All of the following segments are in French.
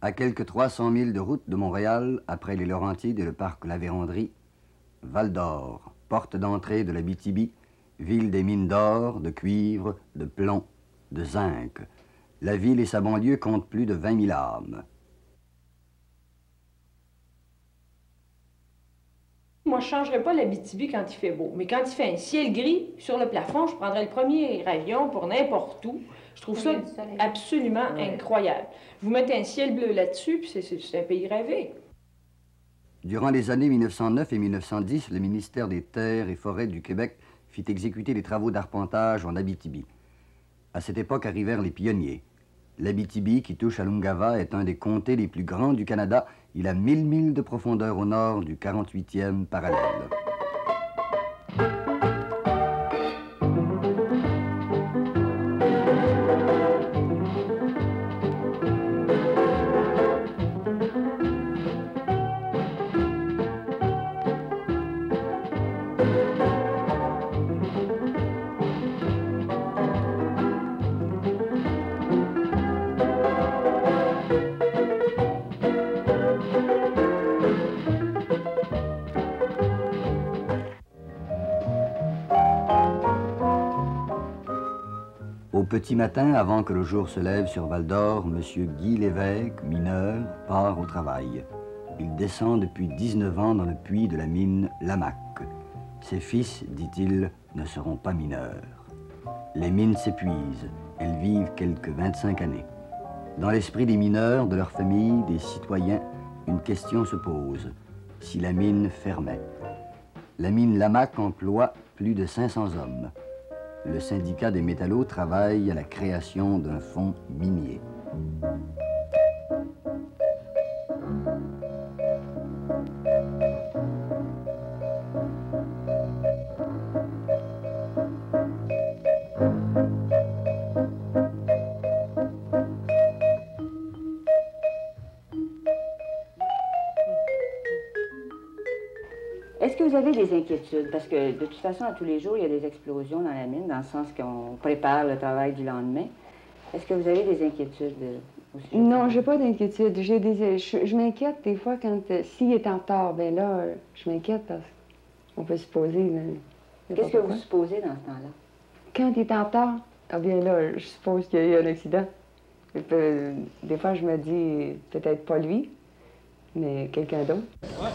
À quelques 300 milles de route de Montréal, après les Laurentides et le parc La Vérandrie, Val-d'Or, porte d'entrée de l'Abitibi, ville des mines d'or, de cuivre, de plomb, de zinc. La ville et sa banlieue comptent plus de 20 000 âmes. Moi, je ne changerais pas l'Abitibi quand il fait beau. Mais quand il fait un ciel gris sur le plafond, je prendrais le premier avion pour n'importe où. Je trouve ça absolument incroyable. Vous mettez un ciel bleu là-dessus, puis c'est un pays rêvé. Durant les années 1909 et 1910, le ministère des Terres et Forêts du Québec fit exécuter les travaux d'arpentage en Abitibi. À cette époque arrivèrent les pionniers. L'Abitibi, qui touche à l'Ungava, est un des comtés les plus grands du Canada. Il a 1000 milles de profondeur au nord du 48e parallèle. Au petit matin, avant que le jour se lève sur Val-d'Or, M. Guy Lévesque, mineur, part au travail. Il descend depuis 19 ans dans le puits de la mine Lamaque. Ses fils, dit-il, ne seront pas mineurs. Les mines s'épuisent. Elles vivent quelques 25 années. Dans l'esprit des mineurs, de leurs familles, des citoyens, une question se pose. Si la mine fermait? La mine Lamaque emploie plus de 500 hommes. Le syndicat des métallos travaille à la création d'un fonds minier. Est-ce que vous avez des inquiétudes? Parce que de toute façon, à tous les jours, il y a des explosions dans la mine, dans le sens qu'on prépare le travail du lendemain. Est-ce que vous avez des inquiétudes au sujet? Non, j'ai pas d'inquiétude. Je m'inquiète des fois quand s'il est en retard. Bien là, je m'inquiète parce qu'on peut supposer. Qu'est-ce que vous supposez dans ce temps-là? Quand il est en retard, ah bien là, je suppose qu'il y a eu un accident. Et puis, des fois, je me dis, peut-être pas lui, mais quelqu'un d'autre. Ouais.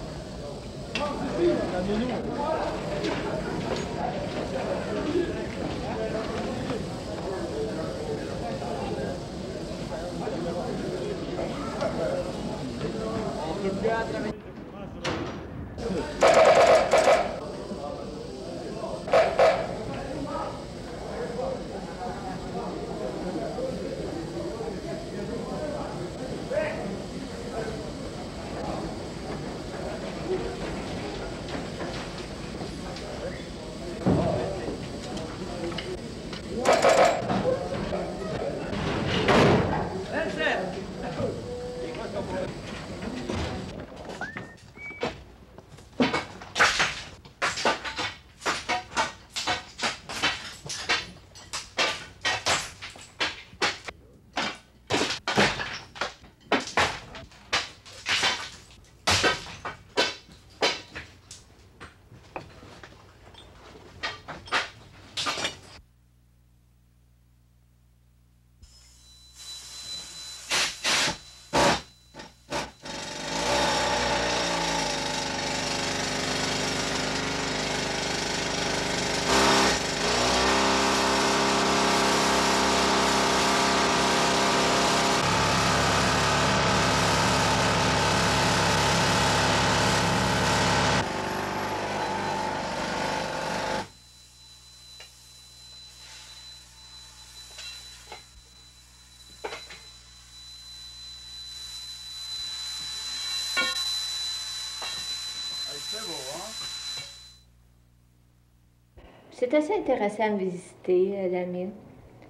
C'est assez intéressant de visiter la mine.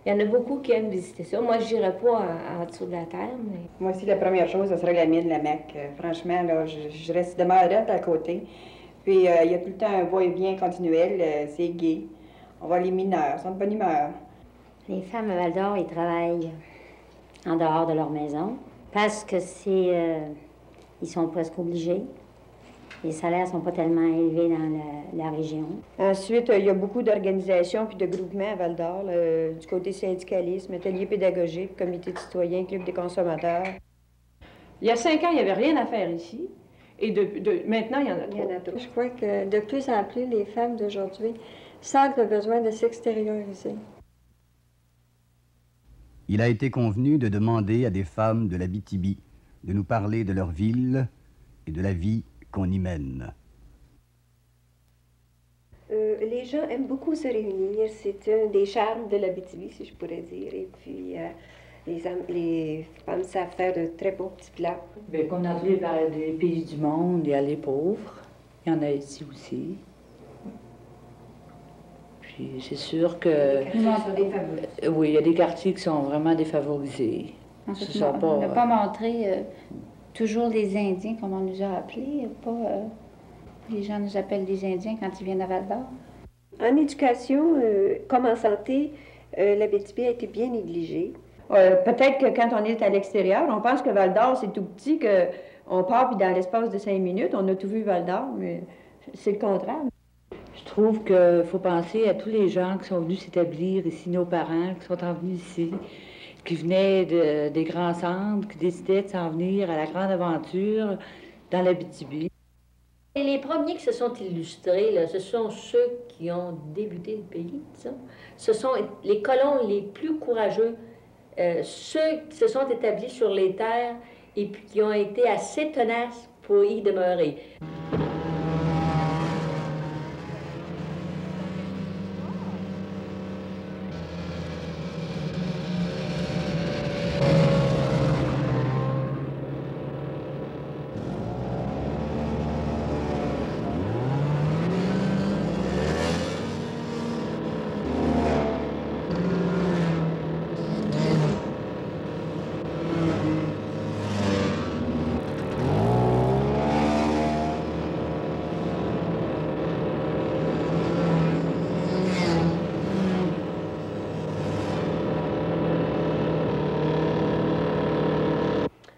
Il y en a beaucoup qui aiment visiter ça. Moi, je n'irai pas en dessous de la terre, mais... Moi aussi, la première chose, ce serait la mine Lamaque. Franchement, là, je reste demeurette à côté. Puis, il y a tout le temps un va-et-vient continuel. C'est gai. On voit les mineurs, ils sont de bonne humeur. Les femmes à Val-d'Or, ils travaillent en dehors de leur maison. Parce que ils sont presque obligés. Les salaires ne sont pas tellement élevés dans la région. Ensuite, il y a beaucoup d'organisations puis de groupements à Val-d'Or, du côté syndicalisme, ateliers pédagogiques, comité de citoyens, club des consommateurs. Il y a 5 ans, il n'y avait rien à faire ici. Et maintenant, il y en a trop. Je crois que de plus en plus, les femmes d'aujourd'hui sentent le besoin de s'extérioriser. Il a été convenu de demander à des femmes de l'Abitibi de nous parler de leur ville et de la vie qu'on y mène. Les gens aiment beaucoup se réunir. C'est un des charmes de l'Abitibi, si je pourrais dire. Et puis, les femmes savent faire de très bons petits plats. Bien, comme dans tous les pays du monde, il y a les pauvres. Il y en a ici aussi. Puis c'est sûr que... Oui, il y a des quartiers qui sont vraiment défavorisés. On n'a pas montré toujours les Indiens, comme on nous a appelés. Les gens nous appellent des Indiens quand ils viennent à Val-d'Or. En éducation, comme en santé, l'Abitibi a été bien négligée. Peut-être que quand on est à l'extérieur, on pense que Val-d'Or, c'est tout petit, qu'on part, puis dans l'espace de 5 minutes, on a tout vu Val-d'Or, mais c'est le contraire. Je trouve qu'il faut penser à tous les gens qui sont venus s'établir ici, nos parents qui sont venus ici, qui venaient des grands centres, qui décidaient de s'en venir à la grande aventure dans l'Abitibi. Et les premiers qui se sont illustrés, là, ce sont ceux qui ont débuté le pays, disons. Ce sont les colons les plus courageux, ceux qui se sont établis sur les terres et puis qui ont été assez tenaces pour y demeurer.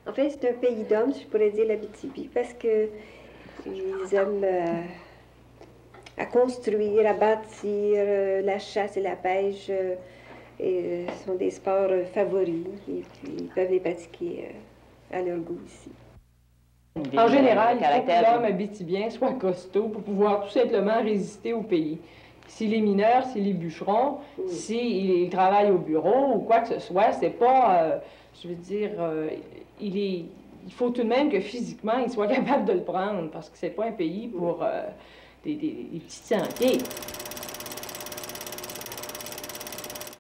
En fait, c'est un pays d'hommes, je pourrais dire l'Abitibi, parce que ils aiment à construire, à bâtir, la chasse et la pêche sont des sports favoris et puis ils peuvent les pratiquer à leur goût ici. En général, il faut que l'homme abitibien soit costaud pour pouvoir tout simplement résister au pays. S'il est mineur, s'il est bûcheron, s'il travaille au bureau ou quoi que ce soit, c'est pas, je veux dire, il faut tout de même que physiquement, il soit capable de le prendre, parce que c'est pas un pays pour des petits sentiers.